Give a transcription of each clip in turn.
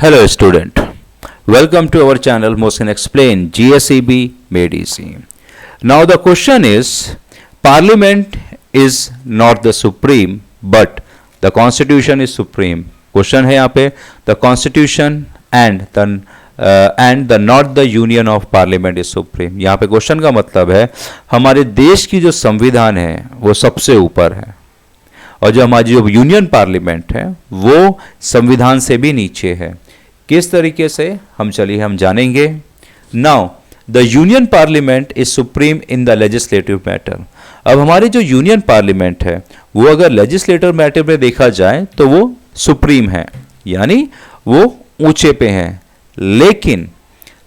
Hello student, welcome to our channel Mohsin Explain GSEB Made Easy. Now the question is, Parliament is not the supreme but the Constitution is supreme. Question है यहाँ पे, the Constitution and the not the Union of Parliament is supreme. यहाँ पे question का मतलब है हमारे देश की जो संविधान है वो सबसे ऊपर है और जो हमारी जो यूनियन पार्लियामेंट है वो संविधान से भी नीचे है. किस तरीके से हम जानेंगे. Now the union parliament is supreme in the legislative matter. अब हमारी जो यूनियन पार्लियामेंट है वो अगर लेजिस्लेटिव मैटर में देखा जाए तो वो सुप्रीम है, यानी वो ऊंचे पे है, लेकिन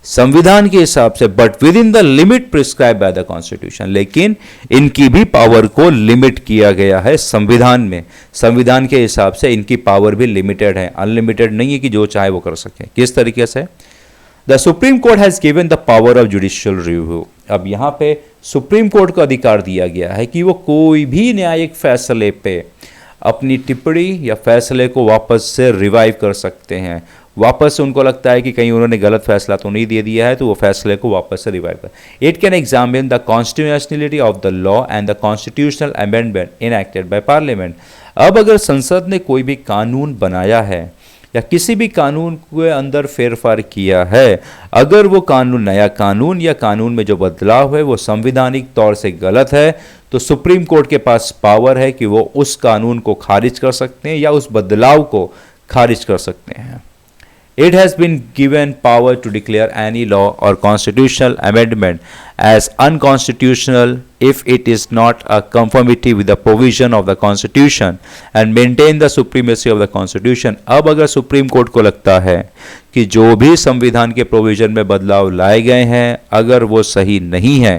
संविधान के हिसाब से but with in the limit prescribe by the constitution. लेकिन इनकी भी पावर को लिमिट किया गया है संविधान में. संविधान के हिसाब से इनकी पावर भी लिमिटेड है, अनलिमिटेड नहीं है कि जो चाहे वो कर सके. किस तरीके से? The supreme court has given the power of judicial review. अब यहाँ पे सुप्रीम कोर्ट को अधिकार दिया गया है कि वो कोई भी न्यायिक फैसले पे अपनी टिप्पणी या फैसले को वापस से रिवाइव कर सकते हैं. वापस से उनको लगता है कि कहीं उन्होंने गलत फैसला तो नहीं दे दिया है, तो वो फैसले को वापस से रिवाइव कर. It can examine the constitutionality of the law and the constitutional amendment enacted by parliament. अब अगर संसद ने कोई भी कानून बनाया है या किसी भी कानून के अंदर फेरफार किया है, अगर वो कानून, नया कानून या कानून में जो बदलाव है वो संवैधानिक तौर से गलत है, तो सुप्रीम कोर्ट के पास पावर है कि वो उस कानून को खारिज कर सकते हैं या उस बदलाव को खारिज कर सकते हैं. It has been given power to declare any law or constitutional amendment as unconstitutional if it is not a conformity with the provision of the Constitution and maintain the supremacy of the Constitution. अब अगर supreme court को लगता है कि जो भी संविधान के प्रोविजन में बदलाव लाए गए हैं अगर वो सही नहीं है,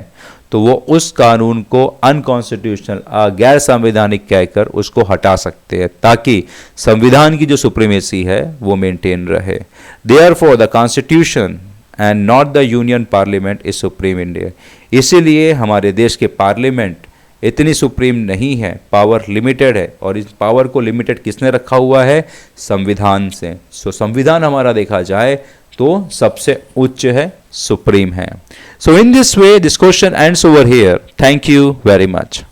तो वो उस कानून को अनकॉन्स्टिट्यूशनल, गैर संवैधानिक कहकर उसको हटा सकते हैं ताकि संविधान की जो सुप्रीमेसी है वो मेंटेन रहे. Therefore the constitution and not the union parliament is supreme India. इसीलिए हमारे देश के पार्लियामेंट इतनी सुप्रीम नहीं है, पावर लिमिटेड है. और इस पावर को लिमिटेड किसने रखा हुआ है? संविधान से. सो संविधान हमारा देखा जाए तो सबसे उच्च है, सुप्रीम है. So in this way this question ends over here. Thank you very much.